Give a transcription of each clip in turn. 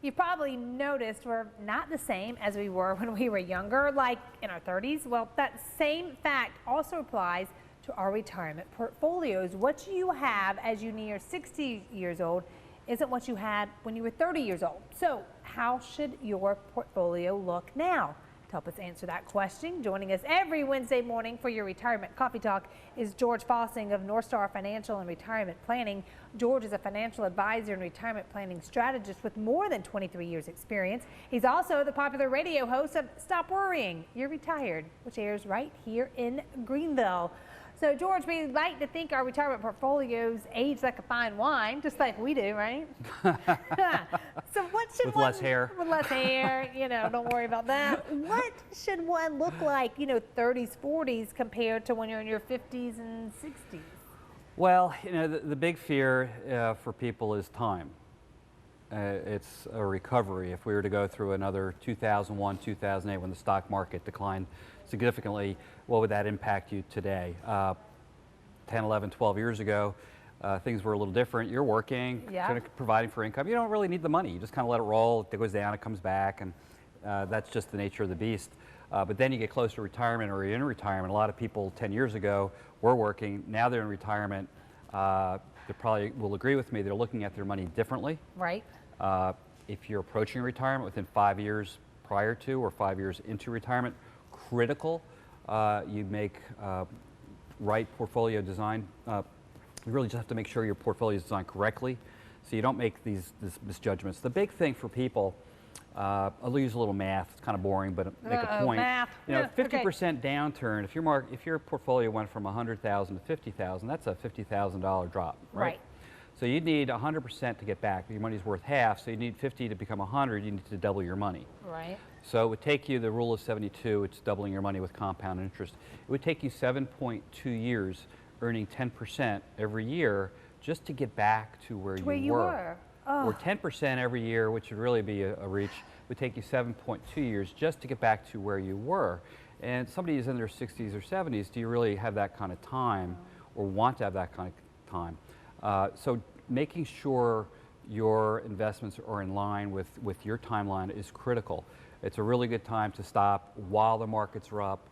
You've probably noticed we're not the same as we were when we were younger, like in our 30s. Well, that same fact also applies to our retirement portfolios. What you have as you near 60 years old isn't what you had when you were 30 years old. So how should your portfolio look now? To help us answer that question, joining us every Wednesday morning for your Retirement Coffee Talk is George Fossing of North Star Financial and Retirement Planning. George is a financial advisor and retirement planning strategist with more than 23 years experience. He's also the popular radio host of Stop Worrying, You're Retired, which airs right here in Greenville. So, George, we like to think our retirement portfolios age like a fine wine, just like we do, right? So what should with less hair. With less hair, you know, don't worry about that. What should one look like, you know, 30s, 40s compared to when you're in your 50s and 60s? Well, you know, the big fear for people is time. It's a recovery. If we were to go through another 2001, 2008 when the stock market declined significantly, what would that impact you today? 10, 11, 12 years ago, things were a little different. You're working, providing for income. You don't really need the money. You just kind of let it roll. It goes down, it comes back, and that's just the nature of the beast. But then you get close to retirement or you're in retirement. A lot of people 10 years ago were working. Now they're in retirement. They probably will agree with me. They're looking at their money differently. Right. If you're approaching retirement within 5 years prior to or 5 years into retirement, critical you make right portfolio design. You really just have to make sure your portfolio is designed correctly so you don't make these misjudgments. The big thing for people, I'll use a little math, it's kind of boring, but make a point. Math. You know, 50% downturn, if your portfolio went from 100,000 to 50,000, that's a $50,000 drop, right? So you'd need 100% to get back. Your money's worth half, so you need 50 to become 100, you need to double your money. Right. So it would take you, the rule of 72, it's doubling your money with compound interest. It would take you 7.2 years earning 10% every year just to get back to where you were. Oh. Or 10% every year, which would really be a reach, would take you 7.2 years just to get back to where you were. And somebody who's in their 60s or 70s, do you really have that kind of time or want to have that kind of time? So making sure your investments are in line with your timeline is critical. It's a really good time to stop while the markets are up,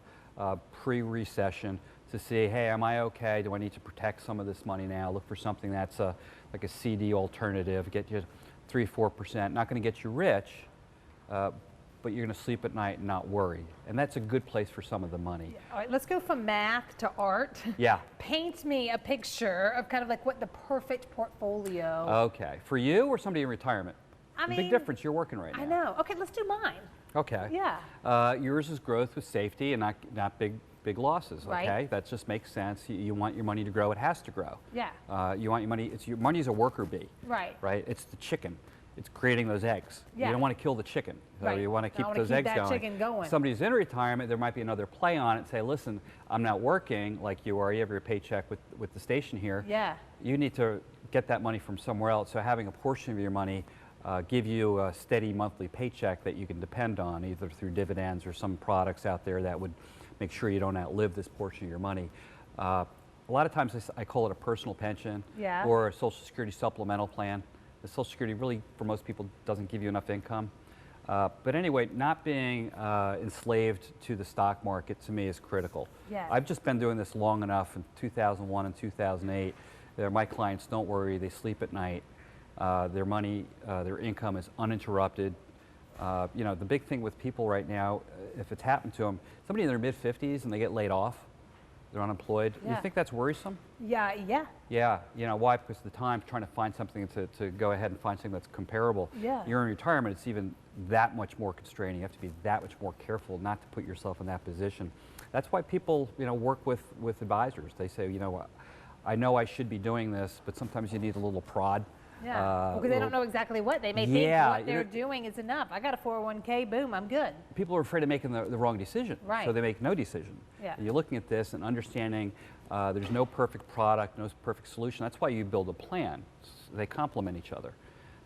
pre-recession, to see, hey, am I okay? Do I need to protect some of this money now? Look for something that's like a CD alternative, get you 3-4%. Not going to get you rich, but you're going to sleep at night and not worry. And that's a good place for some of the money. Yeah. All right, let's go from math to art. Yeah. Paint me a picture of kind of like what the perfect portfolio. Okay. For you or somebody in retirement? I mean, big difference. You're working right now. I know. Okay, let's do mine. Okay. Yeah. Yours is growth with safety and not big losses. Okay. Right. That just makes sense. You want your money to grow. It has to grow. Yeah. You want your money. Your money's a worker bee. Right. Right. It's the chicken. It's creating those eggs. Yeah. You don't want to kill the chicken. So right. You want to keep those eggs going. Chicken going. Somebody's in retirement, there might be another play on it. Say, listen, I'm not working like you are. You have your paycheck with the station here. Yeah. You need to get that money from somewhere else. So having a portion of your money give you a steady monthly paycheck that you can depend on, either through dividends or some products out there that would make sure you don't outlive this portion of your money. A lot of times I call it a personal pension or a Social Security supplemental plan. The Social Security really, for most people, doesn't give you enough income. But anyway, not being enslaved to the stock market to me is critical. Yes. I've just been doing this long enough in 2001 and 2008. My clients don't worry, they sleep at night. Their money, their income is uninterrupted. You know, the big thing with people right now, if it's happened to them, somebody in their mid-50s and they get laid off, they're unemployed. Yeah. You think that's worrisome? Yeah. Yeah. You know, why? Because the time trying to find something to go ahead and find something that's comparable. Yeah. You're in retirement, it's even that much more constraining. You have to be that much more careful not to put yourself in that position. That's why people, you know, work with advisors. They say, you know, I know I should be doing this, but sometimes you need a little prod. Yeah, because they don't know exactly what. They may think what they're doing is enough. I got a 401k, boom, I'm good. People are afraid of making the wrong decision, so they make no decision. Yeah. And you're looking at this and understanding there's no perfect product, no perfect solution. That's why you build a plan. They complement each other.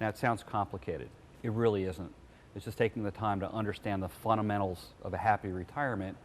Now, it sounds complicated. It really isn't. It's just taking the time to understand the fundamentals of a happy retirement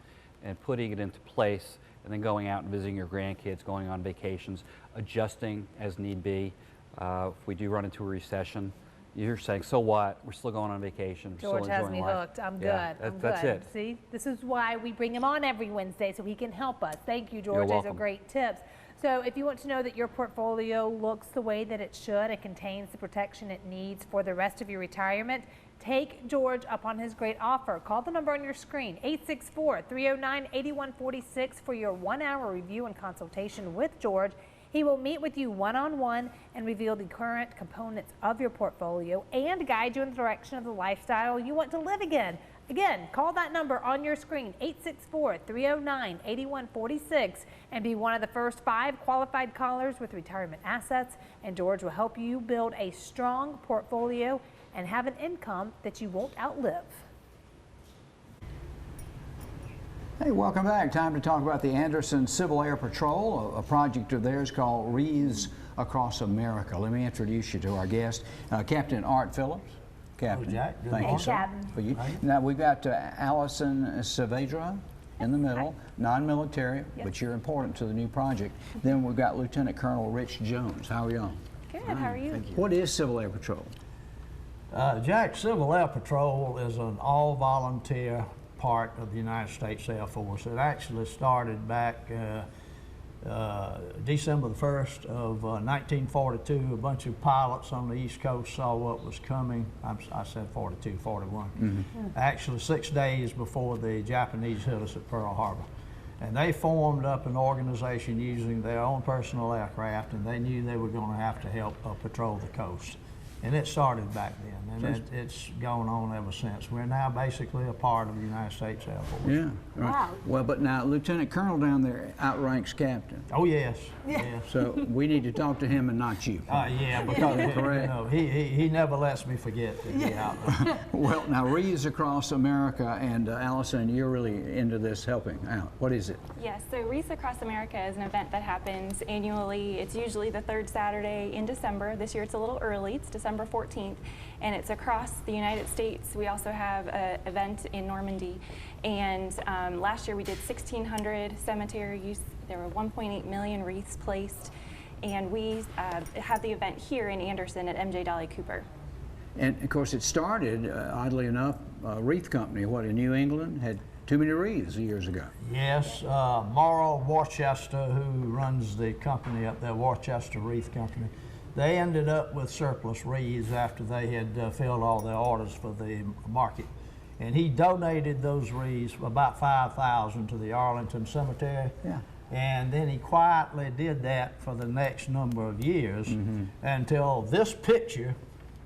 and putting it into place, and then going out and visiting your grandkids, going on vacations, adjusting as need be. If we do run into a recession, you're saying, so what? We're still going on vacation. We're George still has enjoying me life. hooked. I'm Yeah, good. I'm that's good. it. See, this is why we bring him on every Wednesday, so he can help us. Thank you, George. You're Those are welcome. great tips. So if you want to know that your portfolio looks the way that it should, it contains the protection it needs for the rest of your retirement, take George up on his great offer. Call the number on your screen, 864-309-8146 for your 1-hour review and consultation with George. He will meet with you one-on-one and reveal the current components of your portfolio and guide you in the direction of the lifestyle you want to live again. Again, call that number on your screen, 864-309-8146, and be one of the first 5 qualified callers with retirement assets, and George will help you build a strong portfolio and have an income that you won't outlive. Hey, welcome back. Time to talk about the Anderson Civil Air Patrol, a project of theirs called WREATHS across America. Let me introduce you to our guest, Captain Art Phillips. Captain, Jack. Good thank you, morning. sir. Captain. For you. Now we've got Allison Saavedra in the middle, non-military, but you're important to the new project. Then we've got Lieutenant Colonel Rich Jones. How are y'all? Good, how are you? What is Civil Air Patrol? Jack, Civil Air Patrol is an all-volunteer part of the United States Air Force. It actually started back December the 1st of 1942. A bunch of pilots on the East Coast saw what was coming. I said 42, 41. Actually 6 days before the Japanese hit us at Pearl Harbor. And they formed up an organization using their own personal aircraft, and they knew they were going to have to help patrol the coast. And it started back then, and it's gone on ever since. We're now basically a part of the United States Air Force. Yeah. Right. Wow. Well, but now Lieutenant Colonel down there outranks Captain. Oh, yes. Yes. So we need to talk to him and not you. Yeah, because Correct. he never lets me forget that he out there. Well, now WREATHS across America, and Allison, you're really into this helping out. What is it? Yes, so WREATHS Across America is an event that happens annually. It's usually the 3rd Saturday in December. This year it's a little early. It's December 14th, and it's across the United States. We also have an event in Normandy, and last year we did 1,600 cemeteries. There were 1.8 million wreaths placed, and we had the event here in Anderson at MJ Dolly Cooper. And of course, it started, oddly enough, a wreath company, in New England, had too many wreaths years ago. Yes, Morrow Worcester, who runs the company up there, Worcester Wreath Company, they ended up with surplus wreaths after they had filled all their orders for the market. And he donated those wreaths, about 5,000, to the Arlington Cemetery. Yeah. And then he quietly did that for the next number of years until this picture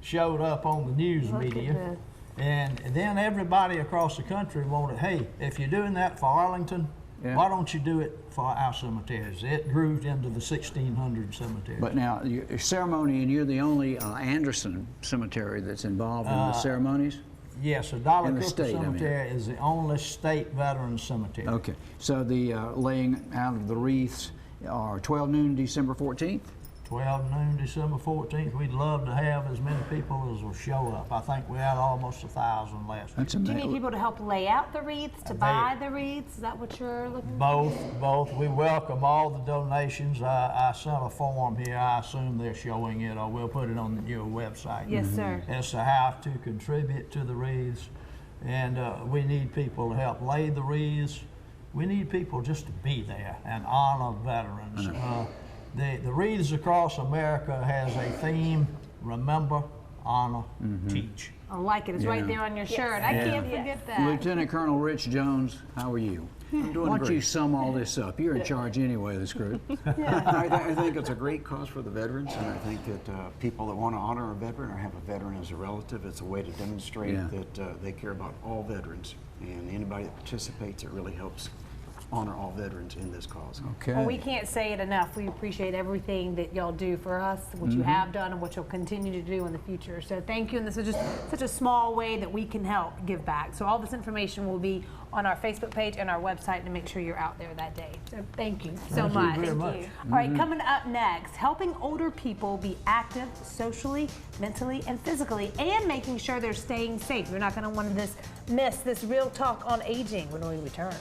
showed up on the news media. And then everybody across the country wanted, hey, if you're doing that for Arlington, why don't you do it for our cemeteries? It grew into the 1,600 cemeteries. But now, your ceremony, and you're the only Anderson cemetery that's involved in the ceremonies? Yes, the Dollar In the Cooper state, I mean. Cemetery is the only state veteran cemetery. Okay, so the laying out of the wreaths are 12 noon, December 14th? 12 noon, December 14th. We'd love to have as many people as will show up. I think we had almost 1,000 last year. That's Do you need amazing. people to help lay out the wreaths, to buy the wreaths? Is that what you're looking for? Both. We welcome all the donations. I sent a form here. I assume they're showing it, or we'll put it on your website. Yes, sir. As to how to contribute to the wreaths. And we need people to help lay the wreaths. We need people just to be there and honor veterans. The Wreaths Across America has a theme: remember, honor, teach. I like it. It's right there on your shirt. I can't forget that. Lieutenant Colonel Rich Jones, how are you? I'm doing Why don't great. you sum all this up? You're in charge anyway of this group. I think it's a great cause for the veterans, and I think that people that want to honor a veteran or have a veteran as a relative, it's a way to demonstrate that they care about all veterans, and anybody that participates, it really helps honor all veterans in this cause. Okay. Well, we can't say it enough. We appreciate everything that y'all do for us, what you have done, and what you'll continue to do in the future. So thank you, and this is just such a small way that we can help give back. So all this information will be on our Facebook page and our website to make sure you're out there that day. So thank you so much. Thank you very much. All right, coming up next, helping older people be active socially, mentally, and physically, and making sure they're staying safe. You're not going to want to miss this real talk on aging when we return.